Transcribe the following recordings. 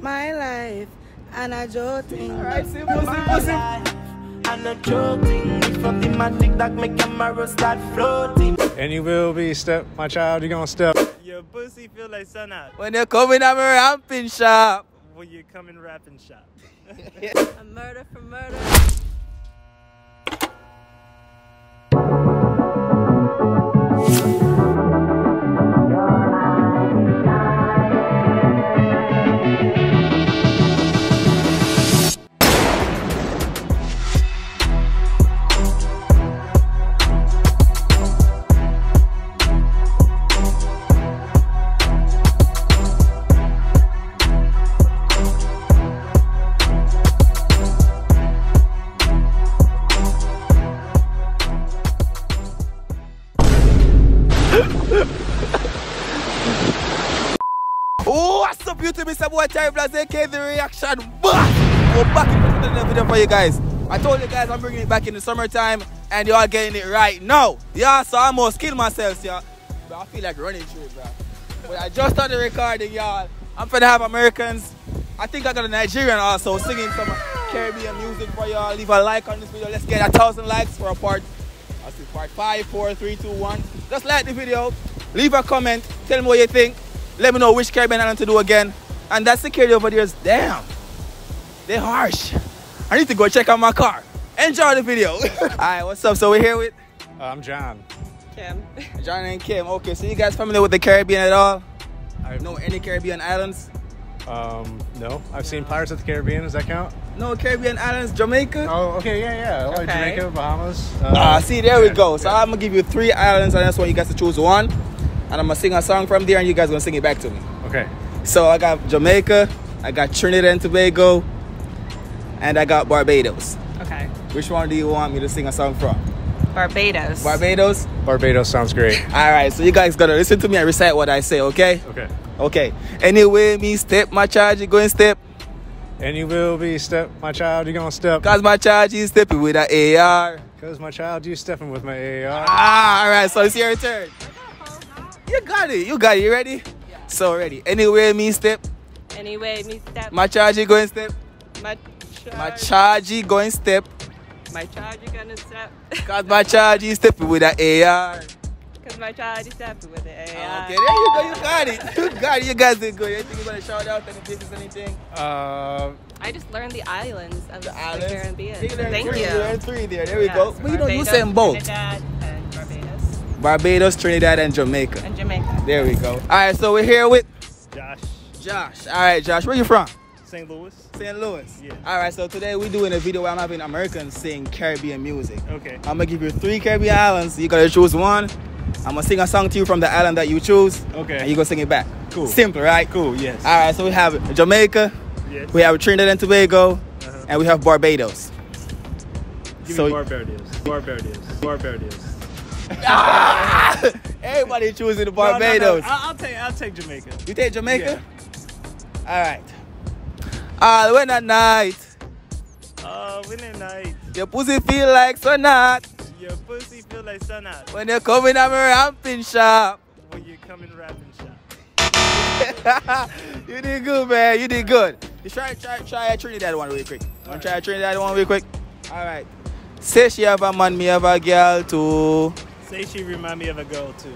my life, and a joking. Alright, simple. And a joking, from the magic that make camera start floating. And you will be step, my child, you gonna step. Your pussy feel like sun out When you come in, I'm a ramping shop. when you come in rapping shop. A murder for murder. Oh, what's up, YouTube? It's your boy Tyrekevlogs, aka The Reaction. We're back in another video for you guys. I told you guys I'm bringing it back in the summertime, and y'all getting it right now. Yeah, so I almost killed myself, yeah. But I feel like running through it, bro. But I just started recording, y'all. I'm finna have Americans. I think I got a Nigerian also singing some Caribbean music for y'all. Leave a like on this video. Let's get 1,000 likes for a part. I see part 5, 4, 3, 2, 1. Just like the video. Leave a comment. Tell me what you think. Let me know which Caribbean island to do again. And that security over there is damn. They're harsh. I need to go check out my car. Enjoy the video. Alright, what's up? So we're here with I'm John. Kim. John and Kim. Okay, so you guys familiar with the Caribbean at all? I know any Caribbean islands? No. I've seen Pirates of the Caribbean. Does that count? No Caribbean islands, Jamaica? Oh, okay, yeah. Like Okay. Jamaica, Bahamas. See, there we yeah, go. So yeah. I'm gonna give you 3 islands, and that's why you guys to choose one. And I'm gonna sing a song from there, and you guys gonna sing it back to me. Okay. So I got Jamaica, I got Trinidad and Tobago, and I got Barbados. Okay. Which one do you want me to sing a song from? Barbados. Barbados? Barbados sounds great. Alright, so you guys gotta listen to me and recite what I say, okay? Okay. Okay. Anyway, me step, my charge, going step. And you will be step, my child, you gonna step. Cause my charge is stepping with a AR. Cause my child, you stepping with my AR. Alright, so it's your turn. You got it. You ready? Yeah. So ready. Anyway, me step. Anyway, me step. My charge going step. My My charge going step. My charge is gonna step. Cause my charge is stepping with a AR. Cause my charge is stepping with the AI. Okay, there you go. You got it. You got it. You guys did good. Anything you want to shout out? Any business, anything? I just learned the islands of the Caribbean. You learned Thank 3, you. You learned 3 there. There we Yes, go. But you know, you Barbados, saying both. Trinidad and Barbados. Barbados, Trinidad, and Jamaica. And Jamaica. There we go. All right, so we're here with Josh, All right, Josh, where you from? St. Louis. St. Louis. Yeah. All right, so today we're doing a video where I'm having Americans sing Caribbean music. Okay. I'm gonna give you 3 Caribbean islands. You gotta choose one. I'm gonna sing a song to you from the island that you choose. Okay. And you gonna sing it back. Cool. Simple, right? Cool, yes. All right, so we have Jamaica, Yes. we have Trinidad and Tobago, and we have Barbados. Give so- me Barbados. Everybody choosing the Barbados. No. I'll take Jamaica. You take Jamaica? All right. When at night, When at night, your pussy feel like sun hot. your pussy feel like sun out When you come in, I'm a ramping shop. when you come in rapping shop. You did good, man. You did good. You try a Trinidad one real quick. Want to try a Trinidad one real quick? All right. Say she have a man, me have a girl too. Say she remind me of a girl too.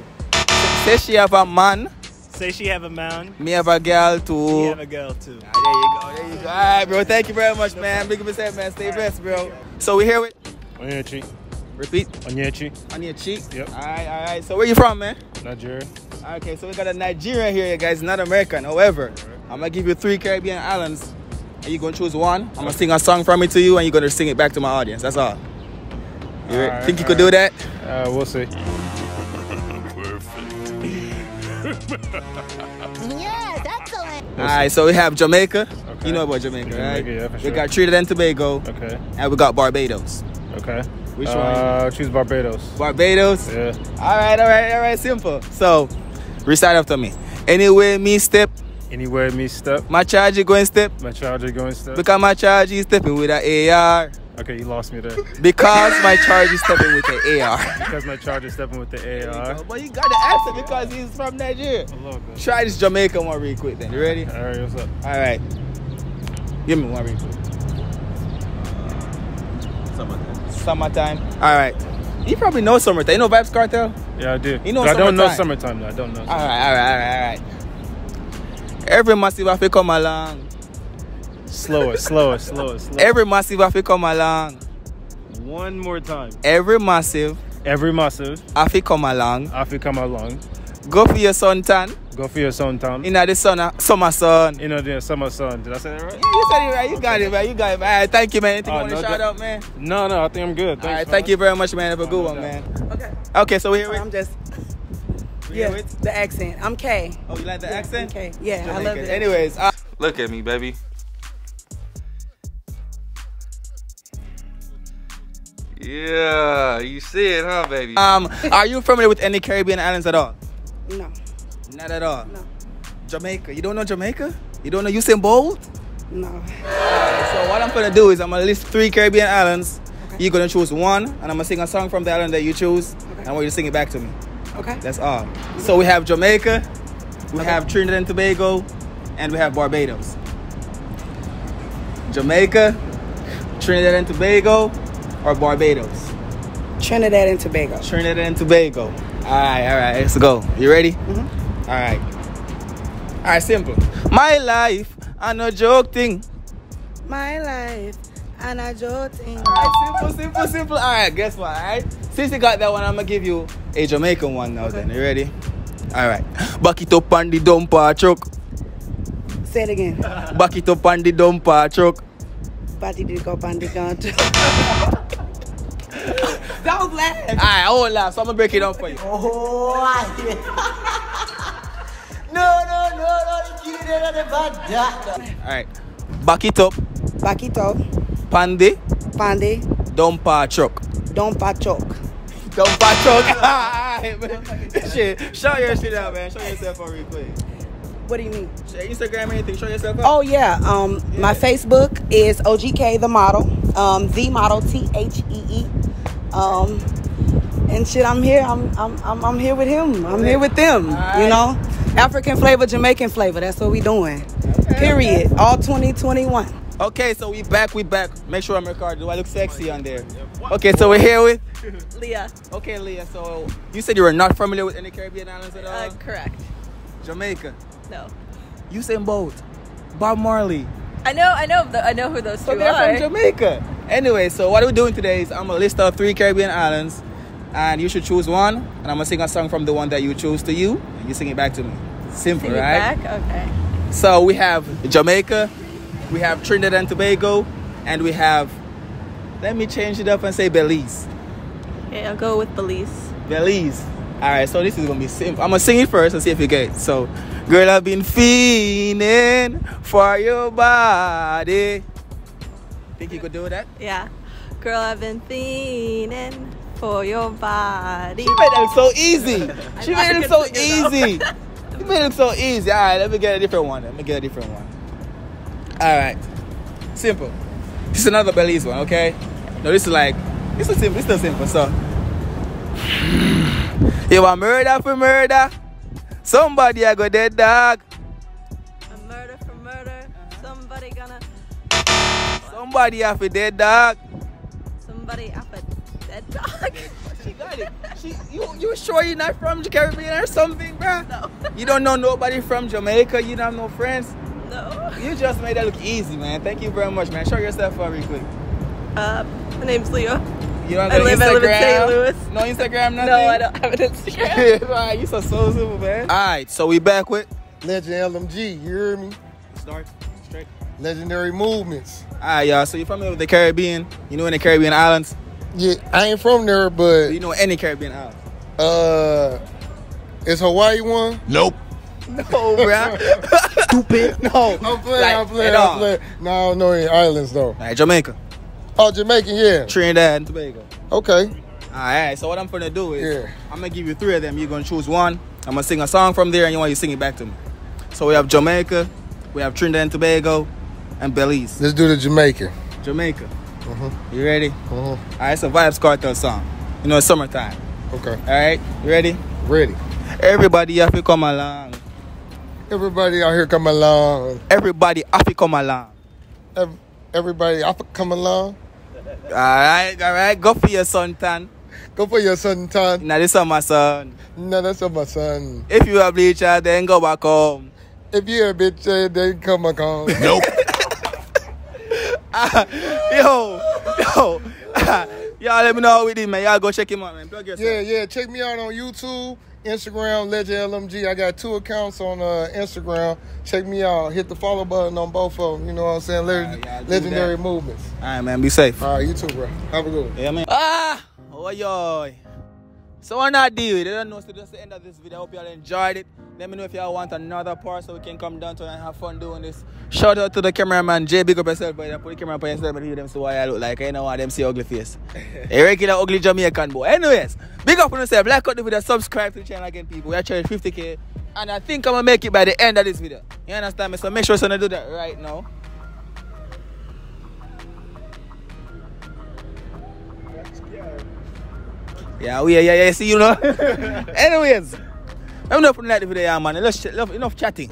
Say she have a man, Say she have a man. me have a girl too. He have a girl too. Ah, there you go. All right, bro. Thank you very much, man. Big up yourself, man. Stay blessed, bro. So we here with. On your cheek. Repeat. On your cheek. On your cheek. Yep. All right. So where you from, man? Nigeria. Okay, so we got a Nigerian here, guys, not American. However, I'm gonna give you 3 Caribbean islands, and you're gonna choose one. I'm gonna sing a song from it to you, and you're gonna sing it back to my audience. That's all. You think you could do that? We'll see. Yes, excellent. All right, so we have Jamaica. Okay. You know about Jamaica, right? Jamaica, yeah, for We sure. got Trinidad and Tobago, Okay. and we got Barbados. Okay. Which one? Choose Barbados. Barbados? Yeah. All right, simple. So, recite after me. Anyway, me step, Anywhere me step. my charge going step, My charger going step. because my charge is stepping with a AR. Okay, you lost me there. Because my charge is stepping with the AR. Because my charger stepping with the AR. But you got to answer because he's from Nigeria. A little bit. Try this Jamaican one real quick then. You ready? All right, what's up? All right. Give me one real quick. Summertime. Summertime. All right. You probably know summertime. You know Vybz Cartel? Yeah, I do. You know But I don't know summertime. summertime, though. I don't know. All right. Every massive have to come along. Slower. Every massive have to come along. One more time. Every massive Every massive, have to come along. after come along, Go for your suntan. go for your suntan. In the summer sun. You know, the summer sun. Did I say that right? Yeah, you said it right. You got it, man. All right, thank you, man. Anything you want to no, shout out, man? No, I think I'm good. All right, thank you very much, man. Have a good one, man. Okay, so we're here with... I'm just, we're here yeah, with- the accent. I'm Kay. Oh, you like the accent? Okay, yeah, I love Jamaican. it. Anyways, Look at me, baby. Yeah, you see it, huh, baby? are you familiar with any Caribbean islands at all? No, Not at all. no, Jamaica. You don't know Jamaica? You don't know Usain Bolt? no. So what I'm gonna do is I'm gonna list 3 Caribbean islands. You're gonna choose one, and I'm gonna sing a song from the island that you choose, and I want you to sing it back to me. Okay. That's all. So we have Jamaica, we have Trinidad and Tobago, and we have Barbados. Jamaica, Trinidad and Tobago, or Barbados? Trinidad and Tobago. Trinidad and Tobago. All right, let's go. You ready? Mm-hmm. All right, simple. My life, I no joke thing. My life, and I jotting. All right, simple. All right, guess what? All right. Since you got that one, I'm gonna give you a Jamaican one now. Then you ready? All right. Back it up on the dumpa truck. Say it again. Back it up on the dumpa truck. Body did go on the gun. Don't laugh. All right, I won't laugh. So I'm gonna break it down for you. Oh, All right. Back it up, Bakito, pandy, Pande, dumpa truck. Dumpa Chok. Dumpa truck. All right, man. Shit, show your shit out, man. Show yourself out real quick. What do you mean? Share Instagram or anything. Show yourself out. Oh yeah. My Facebook is OGK the model. The model THEE. And shit, I'm here. I'm here with him. I'm here with them. Alright. You know, African flavor, Jamaican flavor. That's what we doing. Period. All 2021. Okay, so we back. Make sure I'm recording. Do I look sexy on there? Okay, so we're here with Leah. Okay, Leah. So you said you were not familiar with any Caribbean islands at all? Correct. Jamaica. No. Usain Bolt. Bob Marley. I know who those So two they're are. from Jamaica. Anyway, so what we're doing today is I'm gonna list out 3 Caribbean islands, and you should choose one, and I'm gonna sing a song from the one that you choose to you, and you sing it back to me. Simple, Sing it right? back? Okay. So we have Jamaica, we have Trinidad and Tobago, and we have, let me change it up and say Belize. Okay, I'll go with Belize. Belize. All right, so this is gonna be simple. I'm gonna sing it first and see if you get it. So, girl, I've been feenin' for your body. Think you could do that? Yeah. Girl, I've been fiending for your body. She made it look so easy. She know I made it look can so sing it, though. easy. You made it look so easy. All right, let me get a different one. All right, simple. This is another Belize one, okay? No, this is simple. This is simple. So, you a murder for murder. Somebody I go dead dog. A murder for murder. Somebody gonna. Somebody have a dead dog. Somebody up a dead dog. She got it. You sure you're not from the Caribbean or something, bruh? No. You don't know nobody from Jamaica? You don't have no friends? No. You just made that look easy, man. Thank you very much, man. Show yourself out real quick. My name's Leo. You don't I got live in St. Louis. No Instagram, nothing? No, I don't have an Instagram. Alright, you so simple, man. Alright, so we back with Legend LMG, you hear me? Start straight. Legendary movements. Alright, y'all. So you familiar with the Caribbean? You know any Caribbean islands? Yeah, I ain't from there, but Do you know any Caribbean islands? is Hawaii one? Nope. No, bruh. Stupid. No. I'm playing. at all. No, I don't know any islands though. Alright, Jamaica, Oh, Jamaican, yeah. Trinidad and Tobago. Okay. Alright, so what I'm gonna do is Yeah. I'm gonna give you 3 of them. You're gonna choose one. I'm gonna sing a song from there, and you want you to sing it back to me. So we have Jamaica, we have Trinidad and Tobago, and Belize. Let's do the Jamaican. Jamaica. You ready? Uh-huh. Alright, it's a Vybz Cartel song. You know, it's summertime. Okay. Alright, you ready? Ready. Everybody have to come along. Everybody out here come along. Everybody have to come along. everybody, I come along. Alright. Go for your suntan. Go for your suntan. Now this is my son. No, that's not my son. If you a bleacher, then go back home. If you're a bitch, then come back home. Nope. Yo. Y'all let me know how we did, man. Y'all go check him out, man. Plug yourself. Yeah. Check me out on YouTube, Instagram, Legend LMG. I got 2 accounts on Instagram. Check me out. Hit the follow button on both of them. You know what I'm saying? Legendary movements. All right, man. Be safe. All right, you too, bro. Have a good one. Yeah, man. Oh, yo. So on that deal, they don't know, so that's the end of this video. I hope y'all enjoyed it. Let me know if y'all want another part so we can come down to and have fun doing this. Shout out to the cameraman, Jay. Big up yourself, boy. Put the camera up on yourself and hear them see what I look like. I don't want them see ugly face. A regular ugly Jamaican boy. Anyways, big up on yourself. Like out the video, subscribe to the channel again, people. We are trying 50K. And I think I'm going to make it by the end of this video. You understand me? So make sure you do that right now. Yeah, see, you know. Anyways, I'm not putting that video, man. Enough chatting.